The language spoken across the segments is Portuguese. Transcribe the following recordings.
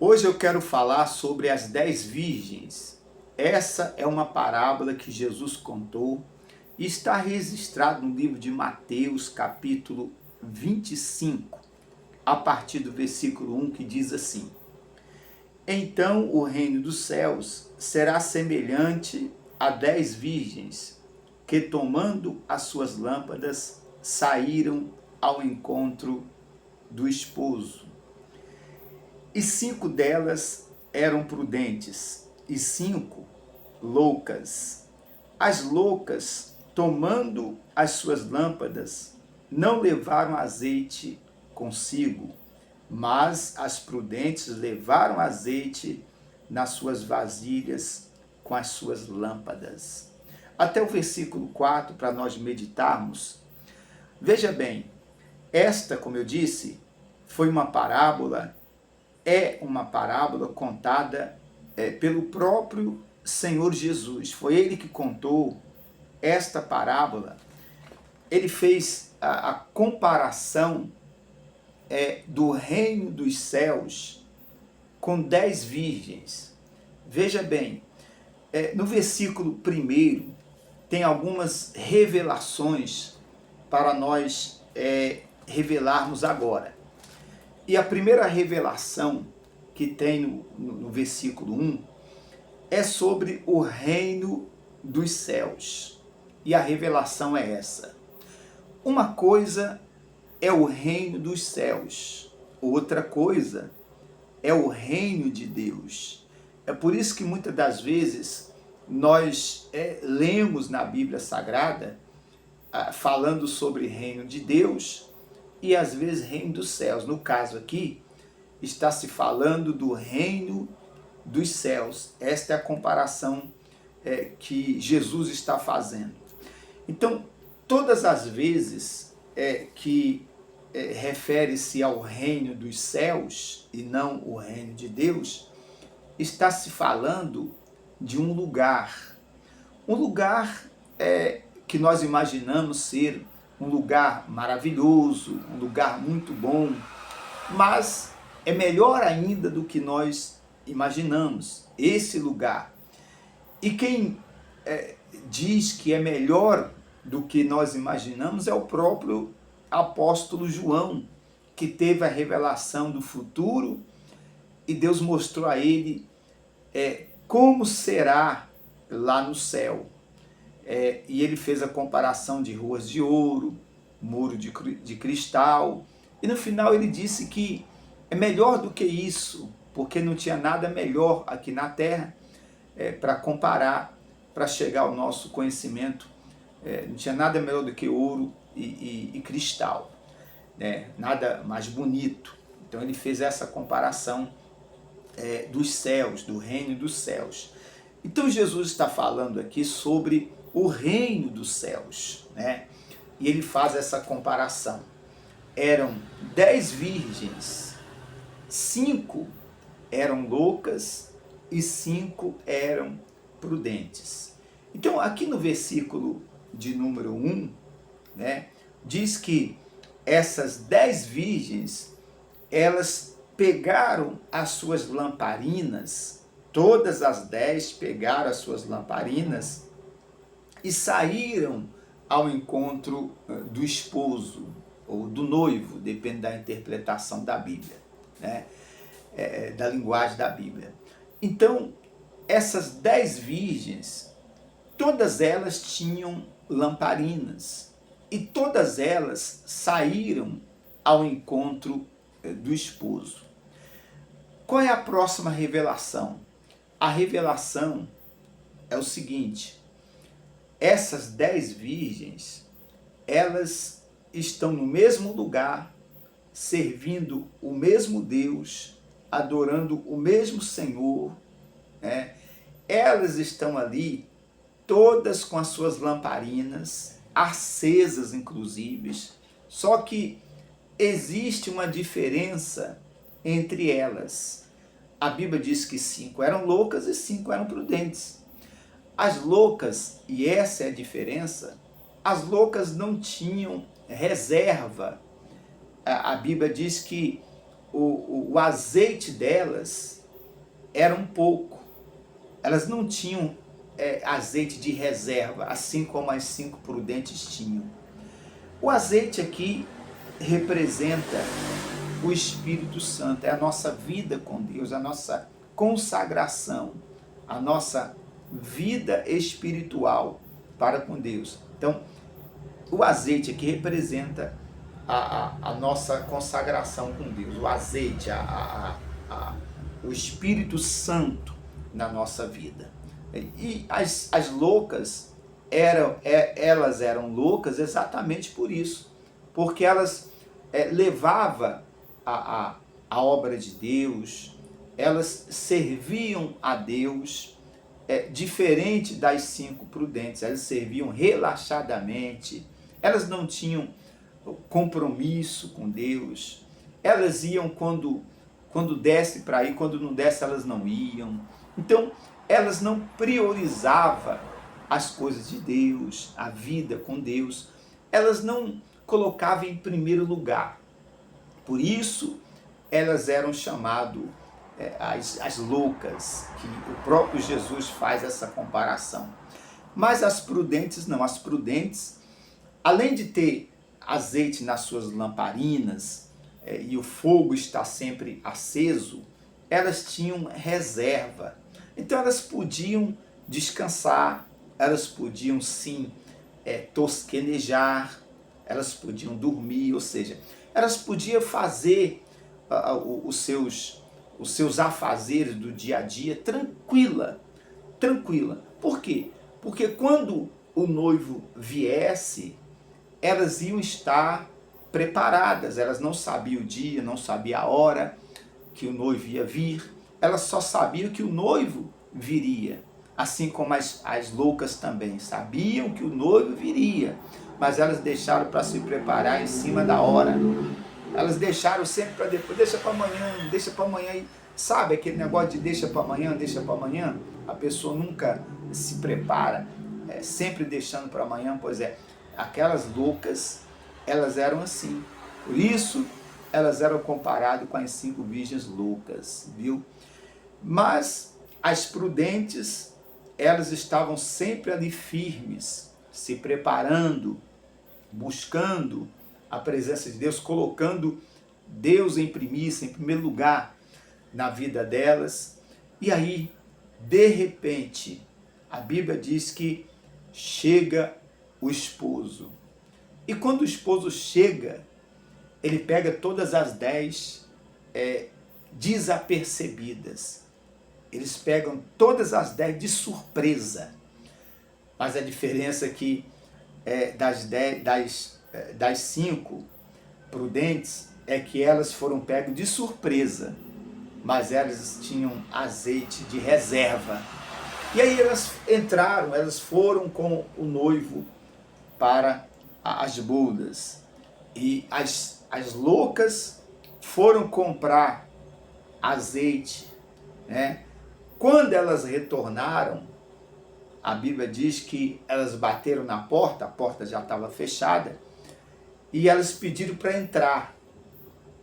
Hoje eu quero falar sobre as 10 virgens. Essa é uma parábola que Jesus contou e está registrado no livro de Mateus, capítulo 25, a partir do versículo 1, que diz assim: Então o reino dos céus será semelhante a 10 virgens, que tomando as suas lâmpadas, saíram ao encontro do esposo. E 5 delas eram prudentes, e 5 loucas. As loucas, tomando as suas lâmpadas, não levaram azeite consigo, mas as prudentes levaram azeite nas suas vasilhas com as suas lâmpadas. Até o versículo 4, para nós meditarmos. Veja bem, esta, como eu disse, foi uma parábola, é uma parábola contada pelo próprio Senhor Jesus. Foi ele que contou esta parábola. Ele fez a comparação do reino dos céus com 10 virgens. Veja bem, no versículo 1 tem algumas revelações para nós revelarmos agora. E a primeira revelação que tem no versículo 1 é sobre o reino dos céus. E a revelação é essa: uma coisa é o reino dos céus, outra coisa é o reino de Deus. É por isso que muitas das vezes nós lemos na Bíblia Sagrada falando sobre reino de Deus e às vezes reino dos céus. No caso aqui, está se falando do reino dos céus. Esta é a comparação que Jesus está fazendo. Então, todas as vezes que refere-se ao reino dos céus e não o reino de Deus, está se falando de um lugar. Um lugar que nós imaginamos ser um lugar maravilhoso, um lugar muito bom, mas é melhor ainda do que nós imaginamos, esse lugar. E quem diz que é melhor do que nós imaginamos é o próprio apóstolo João, que teve a revelação do futuro e Deus mostrou a ele como será lá no céu. E ele fez a comparação de ruas de ouro, muro de cristal, e no final ele disse que é melhor do que isso, porque não tinha nada melhor aqui na terra para comparar, para chegar ao nosso conhecimento. Não tinha nada melhor do que ouro e cristal, nada mais bonito. Então ele fez essa comparação dos céus, do reino dos céus. Então Jesus está falando aqui sobre o reino dos céus, E ele faz essa comparação. Eram 10 virgens, 5 eram loucas e 5 eram prudentes. Então aqui no versículo de número 1, diz que essas 10 virgens, elas pegaram as suas lamparinas, todas as 10 pegaram as suas lamparinas e saíram ao encontro do esposo ou do noivo, depende da interpretação da Bíblia, da linguagem da Bíblia. Então, essas 10 virgens, todas elas tinham lamparinas e todas elas saíram ao encontro do esposo. Qual é a próxima revelação? A revelação é o seguinte: essas 10 virgens, elas estão no mesmo lugar, servindo o mesmo Deus, adorando o mesmo Senhor, Elas estão ali, todas com as suas lamparinas, acesas inclusive, só que existe uma diferença entre elas. A Bíblia diz que 5 eram loucas e 5 eram prudentes. As loucas, e essa é a diferença, as loucas não tinham reserva. A Bíblia diz que o azeite delas era um pouco. Elas não tinham azeite de reserva, assim como as 5 prudentes tinham. O azeite aqui representa o Espírito Santo, é a nossa vida com Deus, a nossa consagração, a nossa vida espiritual para com Deus. Então, o azeite aqui representa a nossa consagração com Deus, o azeite, o Espírito Santo na nossa vida. E as loucas, elas eram loucas exatamente por isso, porque elas levavam a obra de Deus, elas serviam a Deus, diferente das 5 prudentes, elas serviam relaxadamente, elas não tinham compromisso com Deus, elas iam quando desse para ir, quando não desse elas não iam. Então, elas não priorizavam as coisas de Deus, a vida com Deus, elas não colocavam em primeiro lugar. Por isso, elas eram chamadas as loucas, que o próprio Jesus faz essa comparação. Mas as prudentes não, as prudentes, além de ter azeite nas suas lamparinas e o fogo está sempre aceso, elas tinham reserva. Então elas podiam descansar, elas podiam sim tosquenejar, elas podiam dormir, ou seja, elas podiam fazer os seus afazeres do dia a dia tranquila. Por quê? Porque quando o noivo viesse, elas iam estar preparadas, elas não sabiam o dia, não sabiam a hora que o noivo ia vir, elas só sabiam que o noivo viria, assim como as loucas também sabiam que o noivo viria, mas elas deixaram para se preparar em cima da hora, elas deixaram sempre para depois, deixa para amanhã, e sabe aquele negócio de deixa para amanhã, a pessoa nunca se prepara, sempre deixando para amanhã. Pois é, aquelas loucas, elas eram assim, por isso elas eram comparadas com as 5 virgens loucas, viu? Mas as prudentes, elas estavam sempre ali firmes, se preparando, buscando a presença de Deus, colocando Deus em primícia, em primeiro lugar na vida delas. E aí, de repente, a Bíblia diz que chega o esposo. E quando o esposo chega, ele pega todas as 10 desapercebidas. Eles pegam todas as 10 de surpresa. Mas a diferença é que das 5 prudentes é que elas foram pegas de surpresa, mas elas tinham azeite de reserva. E aí elas foram com o noivo para as bodas. E as loucas foram comprar azeite, né? Quando elas retornaram, a Bíblia diz que elas bateram na porta, a porta já estava fechada, e elas pediram para entrar.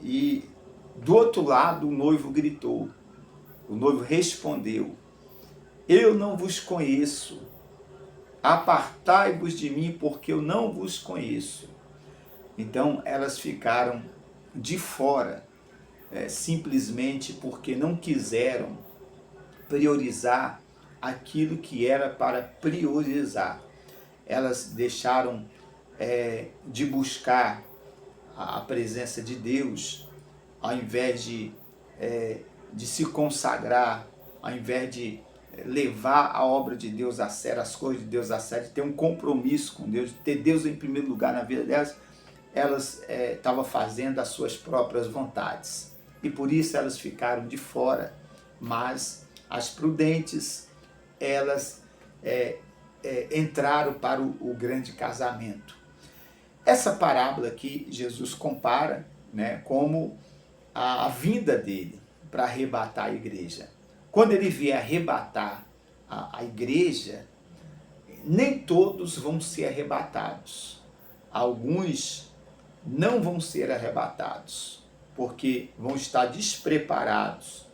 E do outro lado o noivo gritou, o noivo respondeu: eu não vos conheço, apartai-vos de mim, porque eu não vos conheço. Então elas ficaram de fora, simplesmente porque não quiseram priorizar aquilo que era para priorizar. Elas deixaram de buscar a presença de Deus, ao invés de se consagrar, ao invés de levar a obra de Deus a sério, as coisas de Deus a sério, de ter um compromisso com Deus, de ter Deus em primeiro lugar na vida delas, elas estavam fazendo as suas próprias vontades. E por isso elas ficaram de fora. Mas as prudentes, elas entraram para o grande casamento. Essa parábola aqui, Jesus compara, né, como a vinda dele para arrebatar a igreja. Quando ele vier arrebatar a igreja, nem todos vão ser arrebatados. Alguns não vão ser arrebatados, porque vão estar despreparados.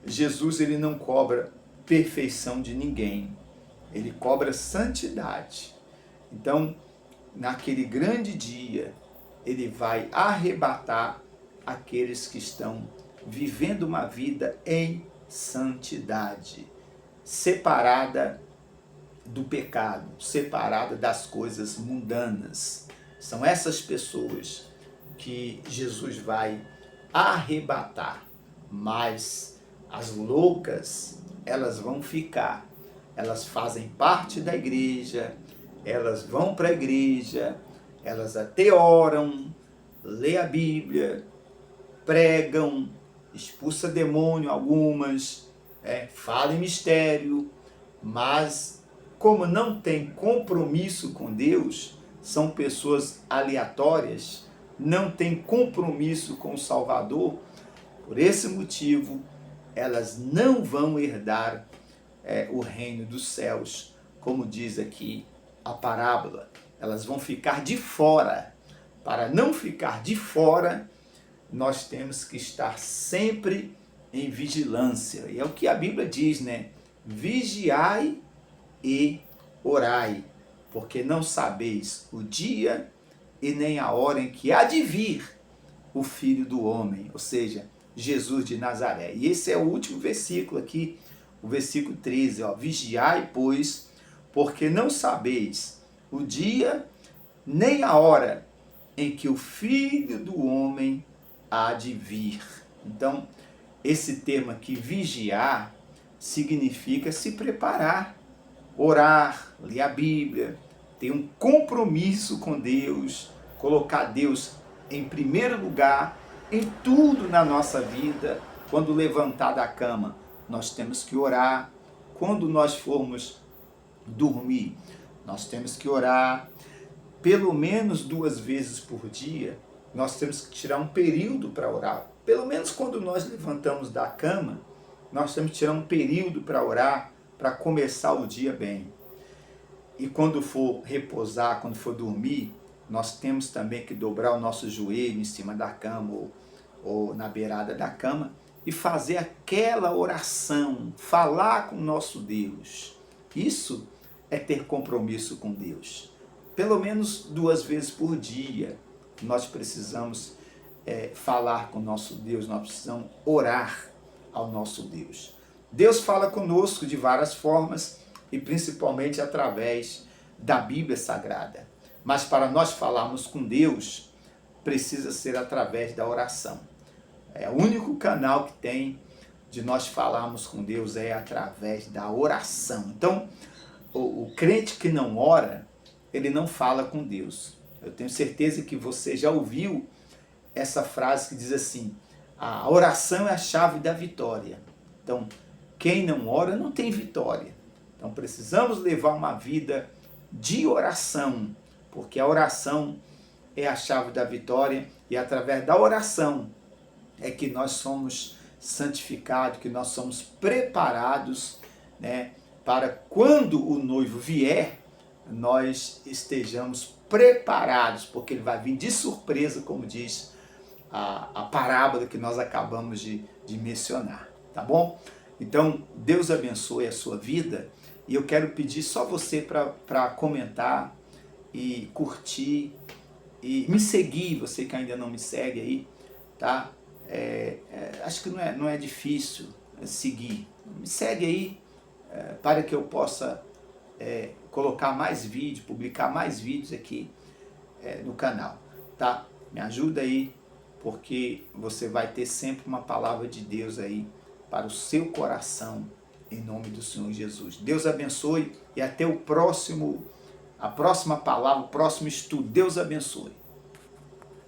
Jesus ele não cobra perfeição de ninguém, ele cobra santidade. Então, naquele grande dia, ele vai arrebatar aqueles que estão vivendo uma vida em santidade, separada do pecado, separada das coisas mundanas. São essas pessoas que Jesus vai arrebatar, mas as loucas, elas vão ficar, elas fazem parte da igreja, elas vão para a igreja, elas até oram, lê a Bíblia, pregam, expulsa demônio algumas, fala em mistério, mas como não tem compromisso com Deus, são pessoas aleatórias, não tem compromisso com o Salvador, por esse motivo elas não vão herdar o reino dos céus, como diz aqui a parábola, elas vão ficar de fora. Para não ficar de fora, nós temos que estar sempre em vigilância. E é o que a Bíblia diz, né? Vigiai e orai, porque não sabeis o dia e nem a hora em que há de vir o Filho do Homem, ou seja, Jesus de Nazaré. E esse é o último versículo aqui, o versículo 13, ó. Vigiai, pois, porque não sabeis o dia nem a hora em que o Filho do Homem há de vir. Então, esse termo aqui, vigiar, significa se preparar, orar, ler a Bíblia, ter um compromisso com Deus, colocar Deus em primeiro lugar em tudo na nossa vida. Quando levantar da cama, nós temos que orar. Quando nós formos dormir, nós temos que orar. Pelo menos 2 vezes por dia, nós temos que tirar um período para orar. Pelo menos quando nós levantamos da cama, nós temos que tirar um período para orar, para começar o dia bem. E quando for repousar, quando for dormir, nós temos também que dobrar o nosso joelho em cima da cama ou na beirada da cama e fazer aquela oração, falar com o nosso Deus. Isso é ter compromisso com Deus. Pelo menos 2 vezes por dia nós precisamos falar com o nosso Deus, nós precisamos orar ao nosso Deus. Deus fala conosco de várias formas e principalmente através da Bíblia Sagrada. Mas para nós falarmos com Deus, precisa ser através da oração. O único canal que tem de nós falarmos com Deus é através da oração. Então, o crente que não ora, ele não fala com Deus. Eu tenho certeza que você já ouviu essa frase que diz assim: a oração é a chave da vitória. Então, quem não ora não tem vitória. Então, precisamos levar uma vida de oração, porque a oração é a chave da vitória e através da oração é que nós somos santificados, que nós somos preparados, né, para quando o noivo vier, nós estejamos preparados, porque ele vai vir de surpresa, como diz a parábola que nós acabamos de mencionar, tá bom? Então, Deus abençoe a sua vida e eu quero pedir só você para comentar e curtir e me seguir, você que ainda não me segue aí, tá? Acho que não é difícil seguir. Me segue aí para que eu possa colocar mais vídeos, publicar mais vídeos aqui no canal, tá? Me ajuda aí, porque você vai ter sempre uma palavra de Deus aí para o seu coração, em nome do Senhor Jesus. Deus abençoe e até a próxima palavra, o próximo estudo. Deus abençoe.